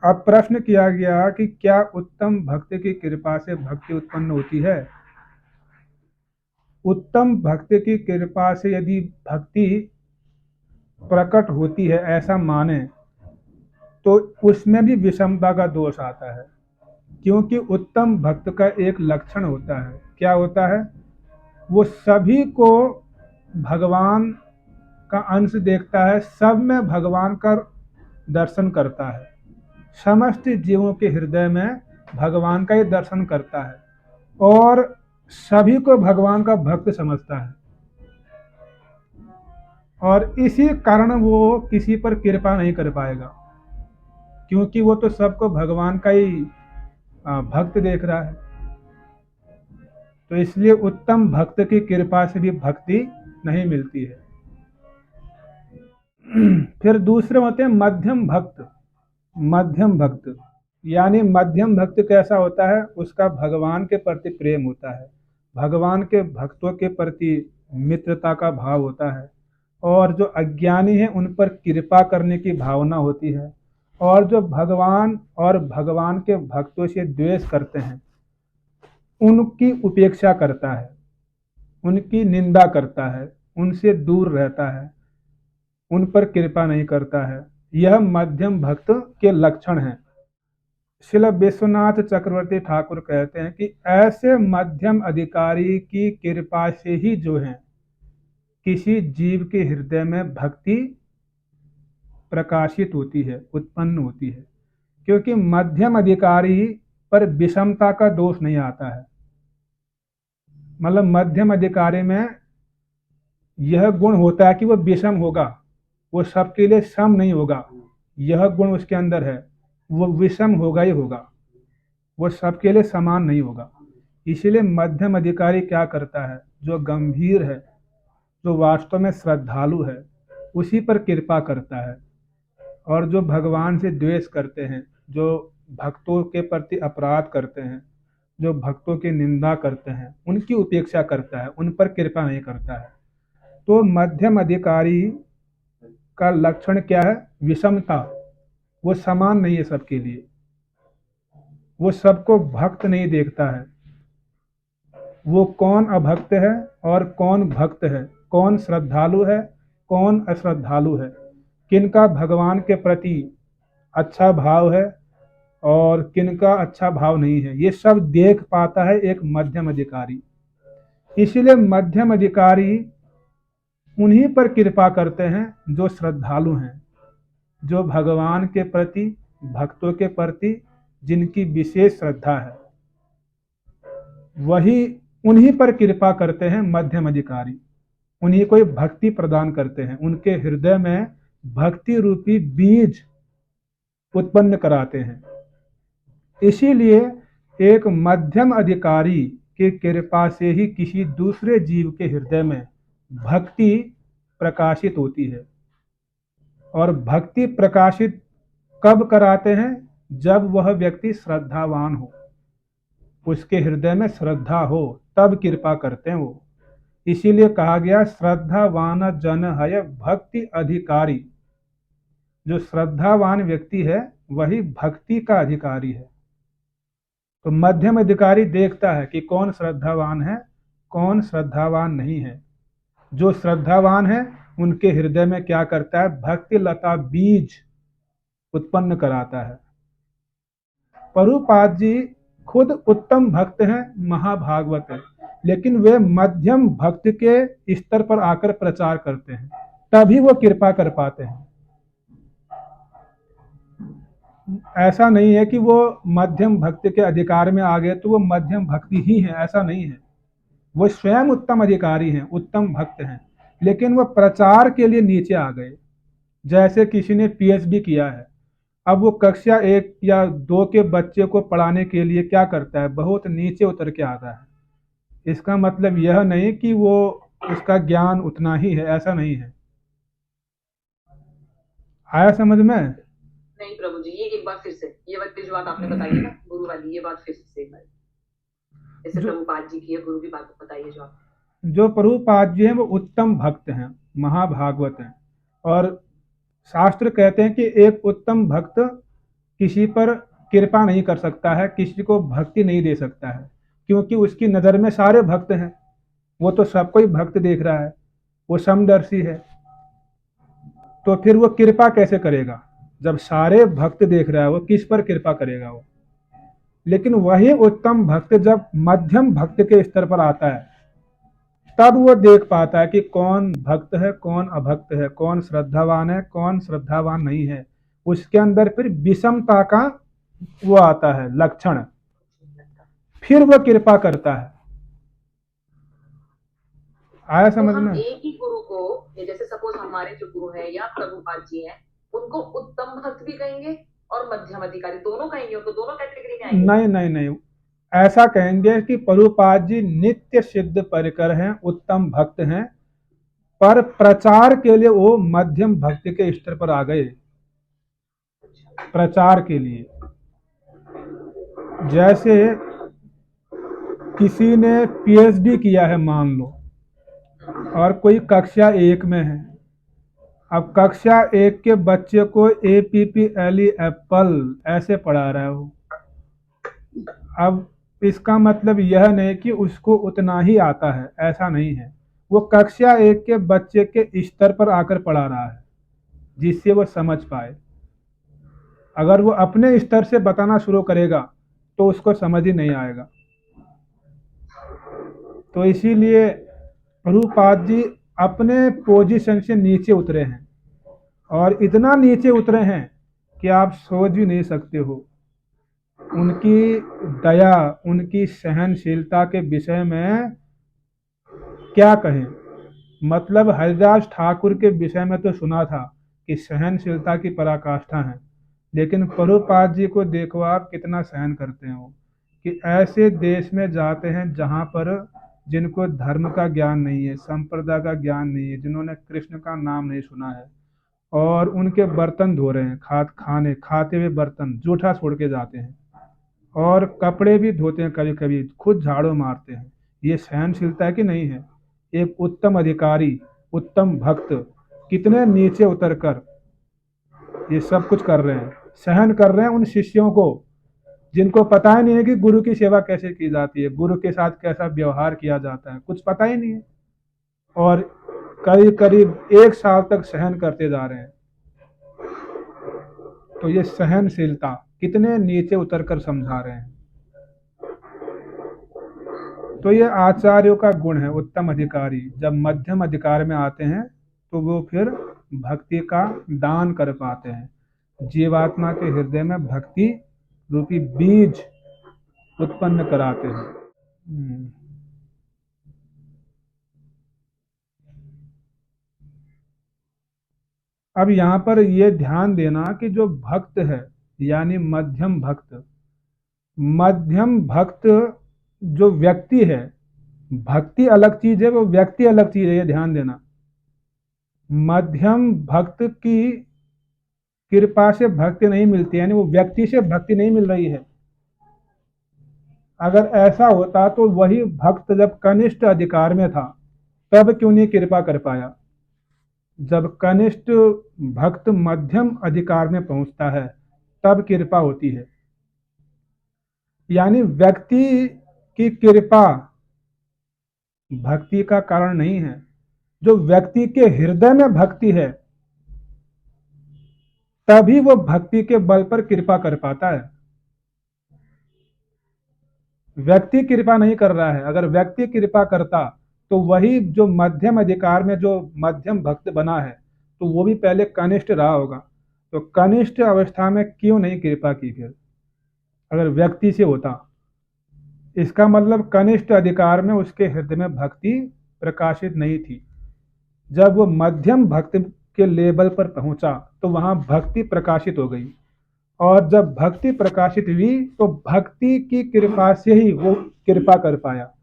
अब प्रश्न किया गया कि क्या उत्तम भक्त की कृपा से भक्ति उत्पन्न होती है। उत्तम भक्त की कृपा से यदि भक्ति प्रकट होती है ऐसा माने तो उसमें भी विषमता का दोष आता है, क्योंकि उत्तम भक्त का एक लक्षण होता है। क्या होता है? वो सभी को भगवान का अंश देखता है, सब में भगवान का दर्शन करता है, समस्त जीवों के हृदय में भगवान का ही दर्शन करता है और सभी को भगवान का भक्त समझता है। और इसी कारण वो किसी पर कृपा नहीं कर पाएगा, क्योंकि वो तो सबको भगवान का ही भक्त देख रहा है। तो इसलिए उत्तम भक्त की कृपा से भी भक्ति नहीं मिलती है। फिर दूसरे होते हैं मध्यम भक्त। मध्यम भक्त यानी मध्यम भक्त कैसा होता है? उसका भगवान के प्रति प्रेम होता है, भगवान के भक्तों के प्रति मित्रता का भाव होता है, और जो अज्ञानी है उन पर कृपा करने की भावना होती है, और जो भगवान और भगवान के भक्तों से द्वेष करते हैं उनकी उपेक्षा करता है, उनकी निंदा करता है, उनसे दूर रहता है, उन पर कृपा नहीं करता है। यह मध्यम भक्त के लक्षण हैं। श्रील विश्वनाथ चक्रवर्ती ठाकुर कहते हैं कि ऐसे मध्यम अधिकारी की कृपा से ही जो है किसी जीव के हृदय में भक्ति प्रकाशित होती है, उत्पन्न होती है, क्योंकि मध्यम अधिकारी पर विषमता का दोष नहीं आता है। मतलब मध्यम अधिकारी में यह गुण होता है कि वह विषम होगा, वो सबके लिए सम नहीं होगा, यह गुण उसके अंदर है। वो विषम होगा ही होगा, वो सबके लिए समान नहीं होगा। इसीलिए मध्यम अधिकारी क्या करता है? जो गंभीर है, जो वास्तव में श्रद्धालु है, उसी पर कृपा करता है, और जो भगवान से द्वेष करते हैं, जो भक्तों के प्रति अपराध करते हैं, जो भक्तों की निंदा करते हैं, उनकी उपेक्षा करता है, उन पर कृपा नहीं करता है। तो मध्यम अधिकारी का लक्षण क्या है? विषमता। वो समान नहीं है सबके लिए, वो सबको भक्त नहीं देखता है। वो कौन अभक्त है और कौन भक्त है, कौन श्रद्धालु है, कौन अश्रद्धालु है, किनका भगवान के प्रति अच्छा भाव है और किनका अच्छा भाव नहीं है, ये सब देख पाता है एक मध्यम अधिकारी। इसलिए मध्यम अधिकारी उन्हीं पर कृपा करते हैं जो श्रद्धालु हैं, जो भगवान के प्रति, भक्तों के प्रति जिनकी विशेष श्रद्धा है, वही उन्हीं पर कृपा करते हैं मध्यम अधिकारी। उन्हीं को भक्ति प्रदान करते हैं, उनके हृदय में भक्ति रूपी बीज उत्पन्न कराते हैं। इसीलिए एक मध्यम अधिकारी की कृपा से ही किसी दूसरे जीव के हृदय में भक्ति प्रकाशित होती है। और भक्ति प्रकाशित कब कराते हैं? जब वह व्यक्ति श्रद्धावान हो, उसके हृदय में श्रद्धा हो, तब कृपा करते हैं वो। इसीलिए कहा गया श्रद्धावान जन है भक्ति अधिकारी। जो श्रद्धावान व्यक्ति है वही भक्ति का अधिकारी है। तो मध्यम अधिकारी देखता है कि कौन श्रद्धावान है, कौन श्रद्धावान नहीं है। जो श्रद्धावान है उनके हृदय में क्या करता है? भक्ति लता बीज उत्पन्न कराता है। प्रभुपाद जी खुद उत्तम भक्त हैं, महाभागवत है, लेकिन वे मध्यम भक्त के स्तर पर आकर प्रचार करते हैं, तभी वो कृपा कर पाते हैं। ऐसा नहीं है कि वो मध्यम भक्त के अधिकार में आ गए तो वो मध्यम भक्ति ही है, ऐसा नहीं है। वो स्वयं उत्तम अधिकारी हैं, उत्तम भक्त हैं, लेकिन वो प्रचार के लिए नीचे आ गए। जैसे किसी ने पीएचडी किया है, अब वो कक्षा 1 या 2 के बच्चे को पढ़ाने के लिए क्या करता है? बहुत नीचे उतर के आता है। इसका मतलब यह नहीं कि वो उसका ज्ञान उतना ही है, ऐसा नहीं है। आया समझ में? नहीं प्रभु जी, ये एक बार फिर से ये वाली जो बात आपने बताई है ना गुरु वाली, ये बात फिर से एक बार जैसे जो प्रभुपाद जी की है गुरु की बात बताइए जो आप। जो प्रभुपाद जी हैं वो उत्तम भक्त हैं, महाभागवत हैं। और शास्त्र कहते हैं कि एक उत्तम भक्त किसी पर कृपा नहीं कर सकता है, किसी को भक्ति नहीं दे सकता है, क्योंकि उसकी नज़र में सारे भक्त हैं। वो तो सबको ही भक्त देख रहा है, वो समदर्शी है। तो फिर वो कृपा कैसे करेगा? जब सारे भक्त देख रहा है, वो किस पर कृपा करेगा वो? लेकिन वही उत्तम भक्त जब मध्यम भक्त के स्तर पर आता है, तब वो देख पाता है कि कौन भक्त है, कौन अभक्त है, कौन श्रद्धावान है, कौन श्रद्धावान नहीं है। उसके अंदर फिर विषमता का वो आता है लक्षण, फिर वो कृपा करता है। आया तो समझ हम में? एक ही गुरु को, ये जैसे सपोज हमारे जो गुरु है या प्रभुपाद जी हैं, उनको उत्तम भक्त भी कहेंगे और मध्यम अधिकारी दोनों कहेंगे, उनको दोनों कैटेगरी में आएंगे? नहीं नहीं नहीं, ऐसा कहेंगे कि प्रभुपाद जी नित्य सिद्ध परिकर हैं, उत्तम भक्त हैं, पर प्रचार के लिए वो मध्यम भक्ति के स्तर पर आ गए। प्रचार के लिए, जैसे किसी ने पीएचडी किया है मान लो, और कोई कक्षा एक में है। अब कक्षा एक के बच्चे को APPLE एप्पल ऐसे पढ़ा रहा है वो। अब इसका मतलब यह नहीं कि उसको उतना ही आता है, ऐसा नहीं है। वो कक्षा एक के बच्चे के स्तर पर आकर पढ़ा रहा है, जिससे वो समझ पाए। अगर वो अपने स्तर से बताना शुरू करेगा तो उसको समझ ही नहीं आएगा। तो इसीलिए प्रभुपाद जी अपने पोजीशन से नीचे उतरे हैं, और इतना नीचे उतरे हैं कि आप सोच भी नहीं सकते हो। उनकी दया, उनकी सहनशीलता के विषय में क्या कहें। मतलब हरिदास ठाकुर के विषय में तो सुना था कि सहनशीलता की पराकाष्ठा है, लेकिन प्रभुपाद जी को देखो आप कितना सहन करते हैं वो, कि ऐसे देश में जाते हैं जहाँ पर जिनको धर्म का ज्ञान नहीं है, संप्रदाय का ज्ञान नहीं है, जिन्होंने कृष्ण का नाम नहीं सुना है, और उनके बर्तन धो रहे हैं, खाते हुए बर्तन जूठा छोड़ के जाते हैं, और कपड़े भी धोते हैं, कभी कभी खुद झाड़ू मारते हैं। ये सहनशीलता है कि नहीं है? एक उत्तम अधिकारी, उत्तम भक्त कितने नीचे उतरकर ये सब कुछ कर रहे हैं, सहन कर रहे हैं उन शिष्यों को जिनको पता ही नहीं है कि गुरु की सेवा कैसे की जाती है, गुरु के साथ कैसा व्यवहार किया जाता है, कुछ पता ही नहीं है। और करीब करीब 1 साल तक सहन करते जा रहे हैं। तो ये सहनशीलता कितने नीचे उतरकर समझा रहे हैं। तो ये आचार्यों का गुण है। उत्तम अधिकारी जब मध्यम अधिकार में आते हैं तो वो फिर भक्ति का दान कर पाते हैं, जीवात्मा के हृदय में भक्ति रूपी बीज उत्पन्न कराते हैं। अब यहाँ पर ये ध्यान देना कि जो भक्त है, यानी मध्यम भक्त जो व्यक्ति है, भक्ति अलग चीज है, वो व्यक्ति अलग चीज है, ये ध्यान देना। मध्यम भक्त की कृपा से भक्ति नहीं मिलती, यानी वो व्यक्ति से भक्ति नहीं मिल रही है। अगर ऐसा होता तो वही भक्त जब कनिष्ठ अधिकार में था तब क्यों नहीं कृपा कर पाया? जब कनिष्ठ भक्त मध्यम अधिकार में पहुंचता है तब कृपा होती है। यानी व्यक्ति की कृपा भक्ति का कारण नहीं है। जो व्यक्ति के हृदय में भक्ति है तभी वो भक्ति के बल पर कृपा कर पाता है। व्यक्ति कृपा नहीं कर रहा है। अगर व्यक्ति कृपा करता तो वही जो मध्यम अधिकार में जो मध्यम भक्त बना है तो वो भी पहले कनिष्ठ रहा होगा। तो कनिष्ठ अवस्था में क्यों नहीं कृपा की फिर, अगर व्यक्ति से होता? इसका मतलब कनिष्ठ अधिकार में उसके हृदय में भक्ति प्रकाशित नहीं थी। जब वो मध्यम भक्ति के लेवल पर पहुंचा तो वहां भक्ति प्रकाशित हो गई, और जब भक्ति प्रकाशित हुई तो भक्ति की कृपा से ही वो कृपा कर पाया।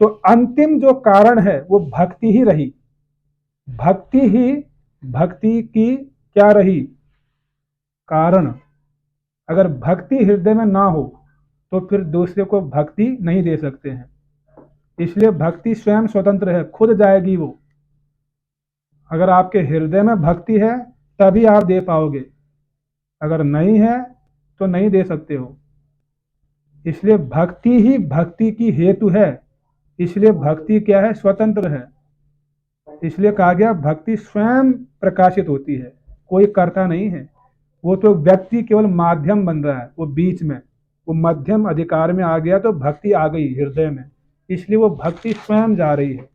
तो अंतिम जो कारण है वो भक्ति ही रही। भक्ति ही भक्ति की क्या रही? कारण। अगर भक्ति हृदय में ना हो तो फिर दूसरे को भक्ति नहीं दे सकते हैं। इसलिए भक्ति स्वयं स्वतंत्र है, खुद जाएगी वो। अगर आपके हृदय में भक्ति है तभी आप दे पाओगे, अगर नहीं है तो नहीं दे सकते हो। इसलिए भक्ति ही भक्ति की हेतु है, इसलिए भक्ति क्या है, स्वतंत्र है। इसलिए कहा गया भक्ति स्वयं प्रकाशित होती है, कोई कर्ता नहीं है। वो तो व्यक्ति केवल माध्यम बन रहा है, वो बीच में, वो मध्यम अधिकार में आ गया तो भक्ति आ गई हृदय में, इसलिए वो भक्ति स्वयं जा रही है।